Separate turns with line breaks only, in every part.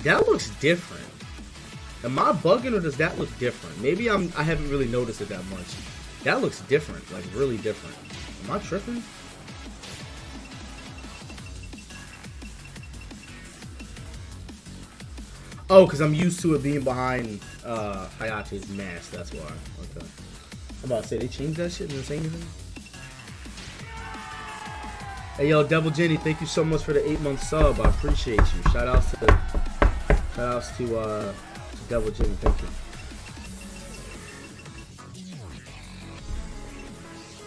That looks different. Am I bugging or does that look different? Maybe I haven't really noticed it that much. That looks different, like really different. Am I tripping? Oh, because I'm used to it being behind Hayate's mask, that's why. Okay. I'm about to say, they changed that shit? Didn't say anything? Hey, yo, Devil Jenny, thank you so much for the 8-month sub. I appreciate you. Shout outs to Devil Jenny. Thank you.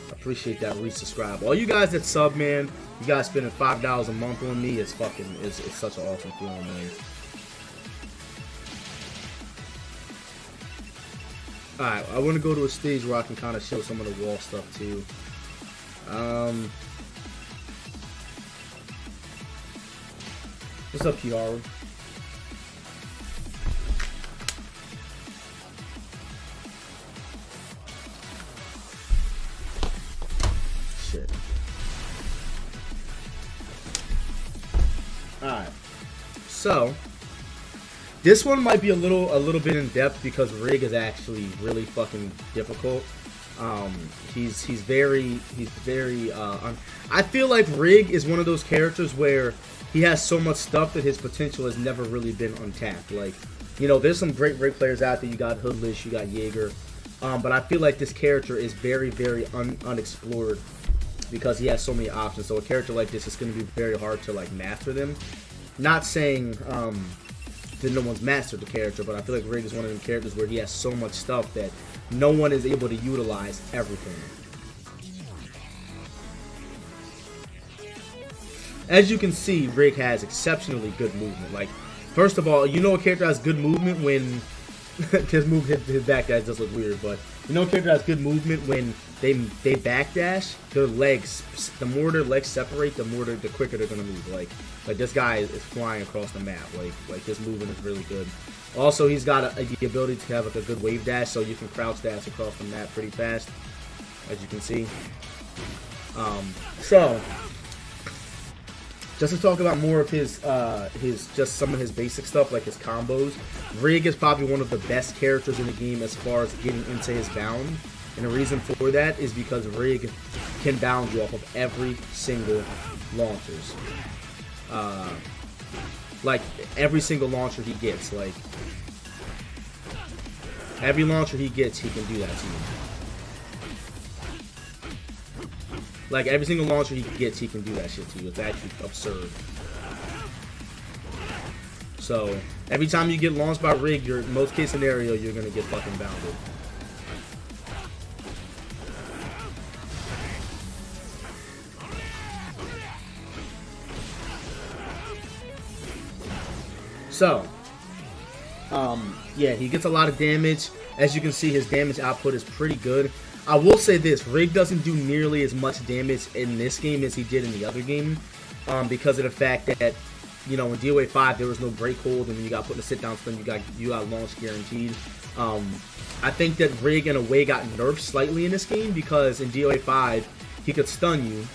I appreciate that resubscribe. All you guys that sub, man, you guys spending $5 a month on me, it's fucking, it's such an awesome feeling, man. Alright, I want to go to a stage where I can kind of show some of the wall stuff too. What's up, Kiara? Shit. Alright. So, this one might be a little bit in depth because Rig is actually really fucking difficult. He's very I feel like Rig is one of those characters where he has so much stuff that his potential has never really been untapped. Like, you know, there's some great players out there. You got Hoodlish, you got Jaeger, but I feel like this character is very unexplored because he has so many options. So a character like this is going to be very hard to like master them. Not saying that no one's mastered the character, but I feel like Rig is one of them characters where he has so much stuff that no one is able to utilize everything. As you can see, Rig has exceptionally good movement. Like, first of all, you know a character has good movement when his back dash does look weird, but you know a character has good movement when they backdash. Their legs, the more their legs separate, the quicker they're gonna move. Like this guy is flying across the map. Like his movement is really good. Also, he's got the ability to have like a good wave dash, so you can crouch dash across the map pretty fast, as you can see. So, just to talk about more of his just some of his basic stuff, like his combos, Rig is probably one of the best characters in the game as far as getting into his bound. And the reason for that is because Rig can bound you off of every single launchers. Like, every single launcher he gets, like, every launcher he gets, he can do that to you. Like, every single launcher he gets, he can do that shit to you. It's actually absurd. So, every time you get launched by Rig, most case scenario, you're gonna get fucking bounded. So, yeah, he gets a lot of damage. As you can see, his damage output is pretty good. I will say this, Rig doesn't do nearly as much damage in this game as he did in the other game, because of the fact that, you know, in DOA5 there was no break hold, and when you got put in a sit down stun, you got launch guaranteed. I think that Rig in a way got nerfed slightly in this game because in DOA5 he could stun you.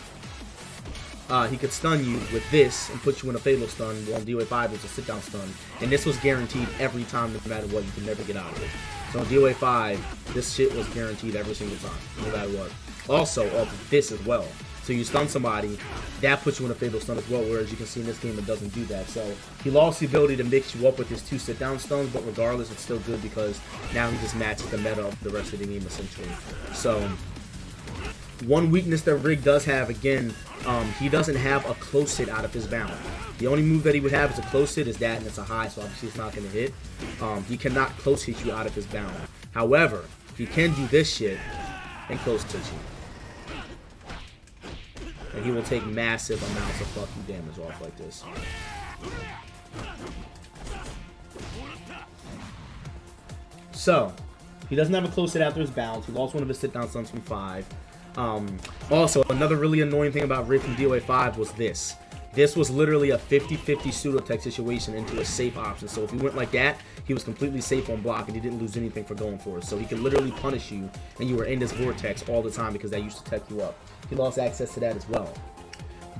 He could stun you with this and put you in a fatal stun, while in DOA5 it's a sit down stun, and this was guaranteed every time, no matter what. You could never get out of it. So in DOA5, this shit was guaranteed every single time, no matter what. Also, off of this as well. So you stun somebody, that puts you in a fatal stun as well, whereas you can see in this game it doesn't do that. So he lost the ability to mix you up with his 2 sit-down stuns, but regardless, it's still good because now he just matches the meta of the rest of the game, essentially. So, one weakness that Rig does have, again, he doesn't have a close hit out of his bound. The only move that he would have as a close hit is that, and it's a high, so obviously it's not going to hit. He cannot close hit you out of his bound. However, he can do this shit and close hit you. And he will take massive amounts of fucking damage off like this. So, he doesn't have a close hit after his bounce. He lost one of his sit-down stuns from 5. Also, another really annoying thing about Rig from DOA5 was this. This was literally a 50-50 pseudo-tech situation into a safe option. So if he went like that, he was completely safe on block, and he didn't lose anything for going for it. So he could literally punish you, and you were in this vortex all the time because that used to tech you up. He lost access to that as well.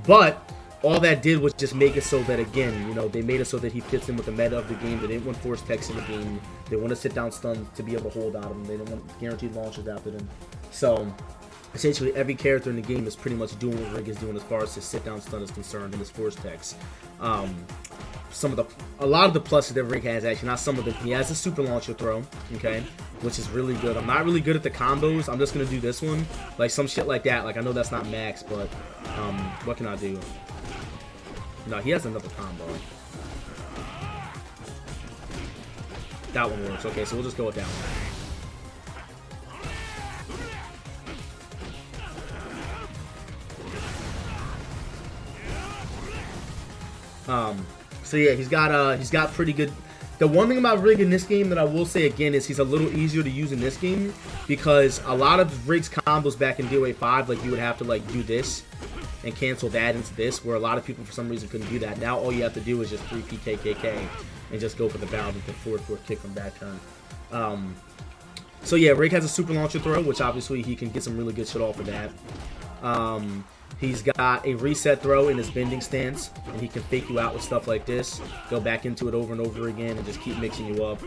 But all that did was just make it so that, again, you know, they made it so that he fits in with the meta of the game. They didn't want force techs in the game. They want to sit down stuns to be able to hold out of them. They don't want guaranteed launches after them. So essentially, every character in the game is pretty much doing what Rig is doing as far as his sit-down stun is concerned and his force techs. A lot of the pluses that Rig has, actually, not some of them. He has a super launcher throw, okay, which is really good. I'm not really good at the combos. I'm just gonna do this one, like some shit like that. Like I know that's not max, but what can I do? No, he has another combo. That one works. Okay, so we'll just go with that one. So yeah, he's got pretty good. The one thing about Rig in this game that I will say again is he's a little easier to use in this game because a lot of Rig's combos back in DOA5, like you would have to like do this and cancel that into this, where a lot of people for some reason couldn't do that. Now all you have to do is just 3P KKK and just go for the barrel with the forward kick from back turn. So yeah, Rig has a super launcher throw, which obviously he can get some really good shit off of that. He's got a reset throw in his bending stance, and he can fake you out with stuff like this. Go back into it over and over again and just keep mixing you up.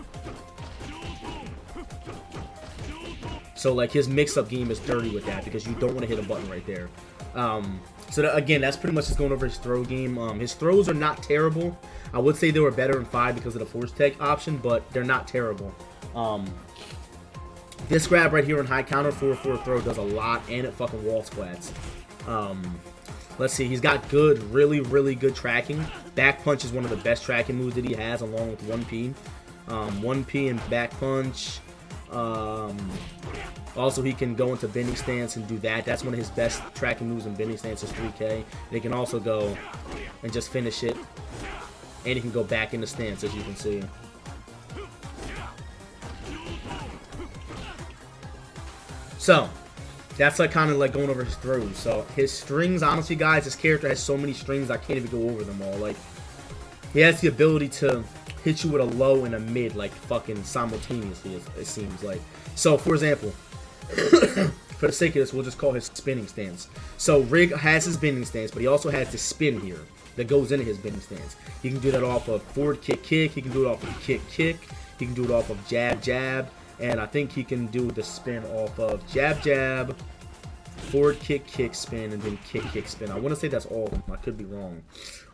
So like his mix-up game is dirty with that because you don't want to hit a button right there. So that, again, that's pretty much just going over his throw game. His throws are not terrible. I would say they were better in 5 because of the force tech option, but they're not terrible. This grab right here in high counter 4-4 throw does a lot, and it fucking wall squats. Let's see, he's got good, really good tracking. Back punch is one of the best tracking moves that he has, along with 1P. 1P and back punch. Also, he can go into bending stance and do that. That's one of his best tracking moves in bending stance is 3K. And he can also go and just finish it. And he can go back into stance, as you can see. So, that's like kind of like going over his throws. So, his strings, honestly, guys, this character has so many strings, I can't even go over them all. Like, he has the ability to hit you with a low and a mid, like, fucking simultaneously, it seems like. So, for example, for the sake of this, we'll just call his spinning stance. So, Rig has his bending stance, but he also has this spin here that goes into his bending stance. He can do that off of forward kick, kick. He can do it off of kick, kick. He can do it off of jab, jab. And I think he can do the spin off of jab, jab, forward kick, kick, spin, and then kick, kick, spin. I want to say that's all of them. I could be wrong.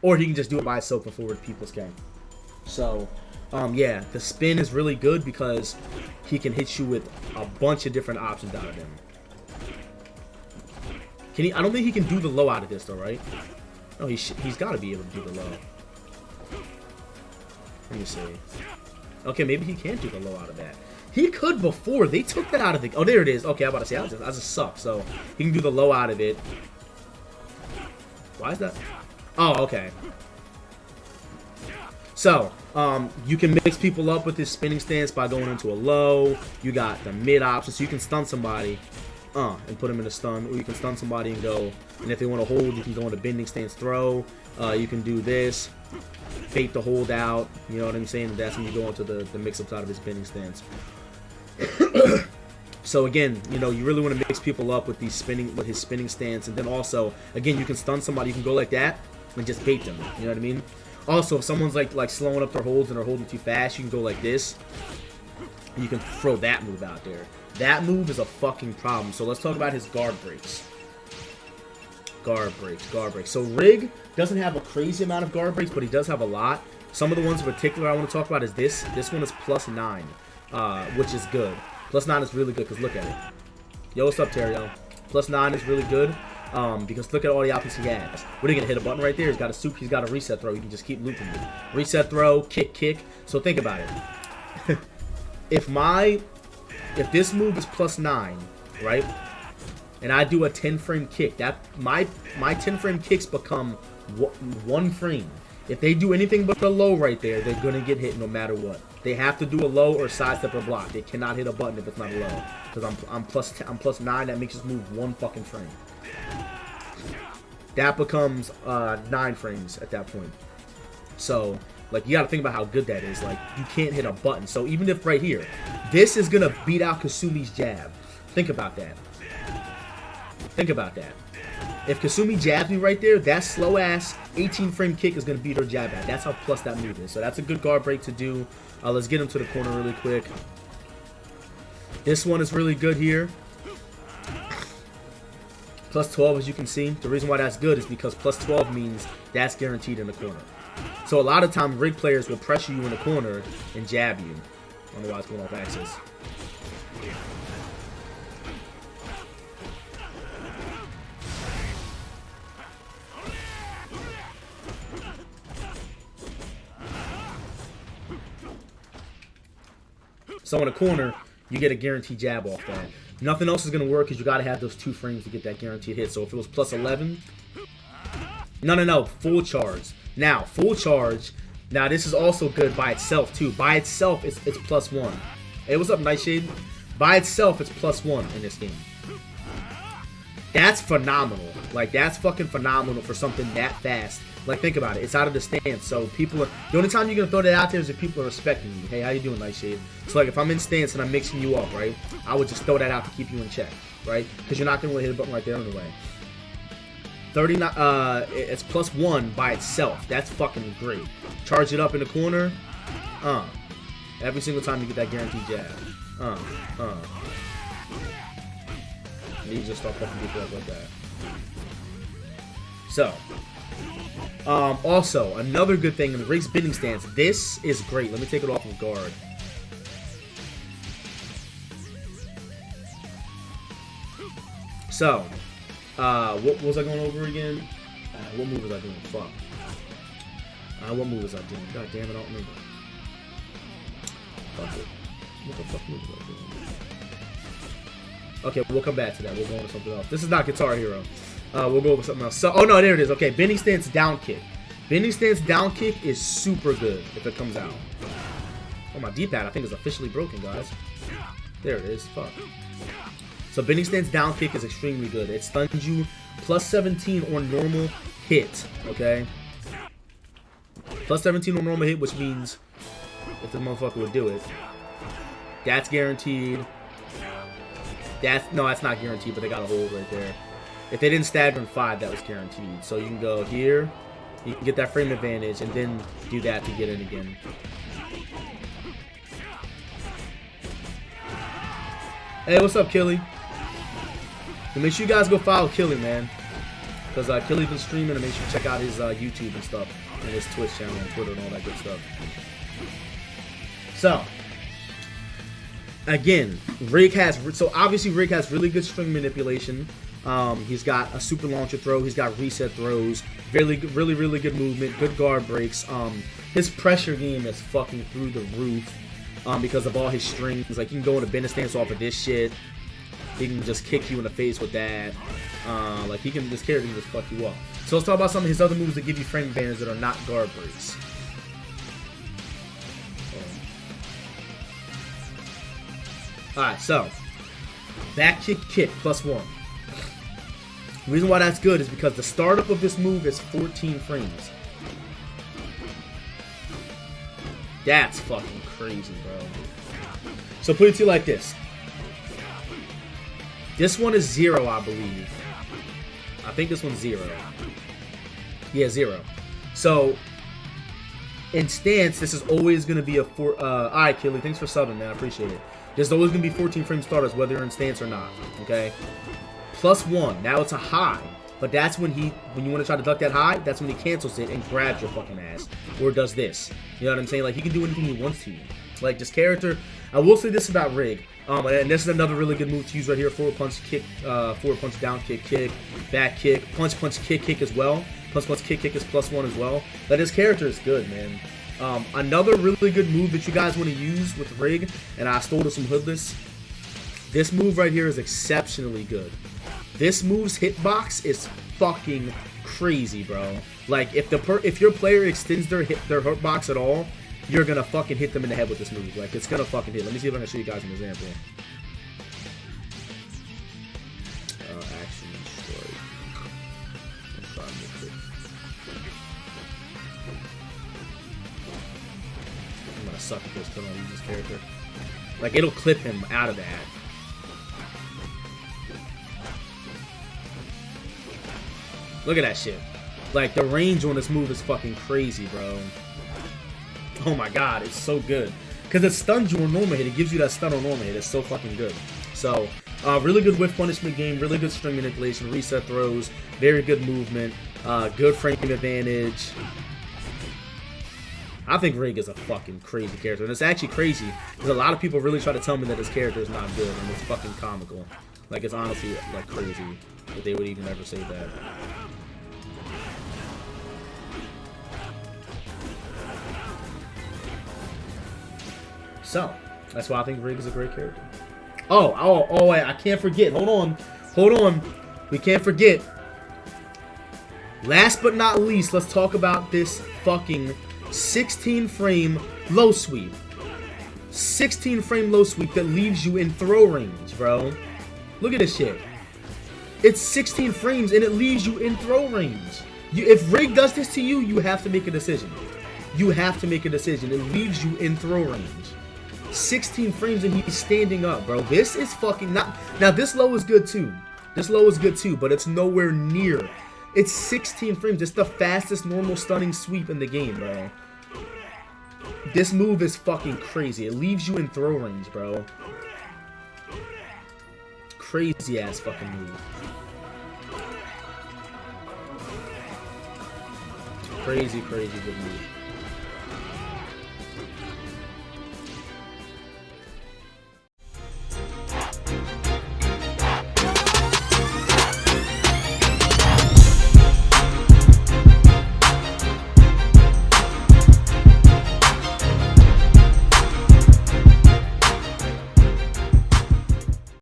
Or he can just do it by himself and forward people's can. So, yeah, the spin is really good because he can hit you with a bunch of different options out of him. Can he? I don't think he can do the low out of this, though, right? No, he's got to be able to do the low. Let me see. Okay, maybe he can't do the low out of that. He could before. They took that out of the... Oh, there it is. Okay, I'm about to say, I just suck. So, he can do the low out of it. Why is that? Oh, okay. So, you can mix people up with this spinning stance by going into a low. You got the mid option, so you can stun somebody and put them in a stun. Or you can stun somebody and go... And if they want to hold, you can go into bending stance throw. You can do this. Bait the hold out. You know what I'm saying? That's when you go into the mix-ups out of his bending stance. So again, you know, you really want to mix people up with his spinning stance, and then also, again, you can stun somebody. You can go like that and just bait them. You know what I mean? Also, if someone's like slowing up their holds and they're holding too fast, you can go like this. You can throw that move out there. That move is a fucking problem. So let's talk about his guard breaks. Guard breaks. So Rig doesn't have a crazy amount of guard breaks, but he does have a lot. Some of the ones in particular I want to talk about is this. This one is +9, which is good. +9 is really good because look at it. Yo, what's up, Terrio? +9 is really good because look at all the options he has. What are you gonna hit a button right there? He's got a soup. He's got a reset throw. You can just keep looping it. Reset throw, kick, kick. So think about it. If this move is +9, right? And I do a 10 frame kick, that my 10 frame kicks become 1 frame. If they do anything but a low right there, they're gonna get hit no matter what. They have to do a low or sidestep or block. They cannot hit a button if it's not a low. Because I'm plus 9. That makes us move 1 fucking frame. That becomes 9 frames at that point. So, like, you gotta think about how good that is. Like, you can't hit a button. So even if right here, this is gonna beat out Kasumi's jab. Think about that. Think about that. If Kasumi jabs me right there, that slow ass 18 frame kick is gonna beat her jab at. That's how plus that move is. So that's a good guard break to do. Let's get him to the corner really quick. This one is really good here. Plus 12, as you can see. The reason why that's good is because plus 12 means that's guaranteed in the corner. So a lot of times, rig players will pressure you in the corner and jab you. I don't know why it's going off axis. So in the corner, you get a guaranteed jab off that. Nothing else is going to work because you got to have those 2 frames to get that guaranteed hit. So if it was plus 11... No. Full charge. Now, full charge. Now, this is also good by itself, too. By itself, it's plus 1. Hey, what's up, Nightshade? By itself, it's plus 1 in this game. That's phenomenal. Like, that's fucking phenomenal for something that fast. Like, think about it. It's out of the stance, so people are... The only time you're going to throw that out there is if people are respecting you. Hey, how you doing, Nightshade? So, like, if I'm in stance and I'm mixing you up, right? I would just throw that out to keep you in check, right? Because you're not going to hit a button right there anyway. 39... it's plus 1 by itself. That's fucking great. Charge it up in the corner. Every single time you get that guaranteed jab. And you just start fucking people up like that. So... also, another good thing in the Rig's bending stance, this is great. Let me take it off of guard. So, what was I going over again? What move was I doing? Fuck. What move was I doing? God damn it, I don't remember. Fuck it. What the fuck move was I doing? Okay, we'll come back to that. We'll go on to something else. This is not Guitar Hero. We'll go over something else. So, oh no, there it is. Okay, bending stance down kick. Bending stance down kick is super good if it comes out. Oh, my D-pad I think is officially broken, guys. There it is. Fuck. So bending stance down kick is extremely good. It stuns you plus 17 on normal hit. Okay. Plus 17 on normal hit, which means if the motherfucker would do it, that's guaranteed. That's not guaranteed, but they got a hold right there. If they didn't stagger in 5, that was guaranteed. So you can go here, you can get that frame advantage, and then do that to get in again. Hey, what's up, Killy? And make sure you guys go follow Killy, man. Because Killy's been streaming, and make sure you check out his YouTube and stuff. And his Twitch channel and Twitter and all that good stuff. So, again, so obviously Rig has really good string manipulation. He's got a super launcher throw. He's got reset throws. Really good movement. Good guard breaks. His pressure game is fucking through the roof because of all his strings. Like, you can go into bend stance off of this shit. He can just kick you in the face with that. Like, this character can just fuck you up. So let's talk about some of his other moves that give you frame advantage that are not guard breaks. Alright, so back kick plus 1. The reason why that's good is because the startup of this move is 14 frames. That's fucking crazy, bro. So put it to you like this. This one is 0, I believe. I think this one's 0. Yeah, 0. So in stance, this is always going to be a 4. Alright, Killy, thanks for subbing, man. I appreciate it. There's always going to be 14 frame starters, whether you're in stance or not. Okay? Plus 1. Now it's a high. But that's when you want to try to duck that high, that's when he cancels it and grabs your fucking ass. Or does this. You know what I'm saying? Like, he can do anything he wants to you. Like, this character, I will say this about Rig. And this is another really good move to use right here. Forward punch, kick, forward punch, down kick, back kick, punch, kick as well. Punch, kick is plus 1 as well. But this character is good, man. Another really good move that you guys want to use with Rig, and I stole this from Hoodless. This move right here is exceptionally good. This move's hitbox is fucking crazy, bro. Like, if your player extends their hitbox at all, you're gonna fucking hit them in the head with this move. Like, it's gonna fucking hit. Let me see if I can show you guys an example. Action strike. I'm gonna suck at this because I don't use this character. Like, it'll clip him out of that. Look at that shit. Like, the range on this move is fucking crazy, bro. Oh my god, it's so good. Because it stuns you on normal hit. It gives you that stun on normal hit. It's so fucking good. So, really good whiff punishment game. Really good string manipulation. Reset throws. Very good movement. Good frame advantage. I think Rig is a fucking crazy character. And it's actually crazy. Because a lot of people really try to tell me that his character is not good. And it's fucking comical. Like, it's honestly, like, crazy that they would even ever say that. So, that's why I think Rig is a great character. Oh, wait, I can't forget. Hold on. We can't forget. Last but not least, let's talk about this fucking 16 frame low sweep. 16 frame low sweep that leaves you in throw range, bro. Look at this shit. It's 16 frames and it leaves you in throw range. If Rig does this to you, you have to make a decision. You have to make a decision. It leaves you in throw range. 16 frames and he's standing up, bro. This is fucking not... Now, this low is good too. This low is good too, but it's nowhere near. It's 16 frames. It's the fastest normal stunning sweep in the game, bro. This move is fucking crazy. It leaves you in throw range, bro. Crazy ass fucking move. Crazy good move.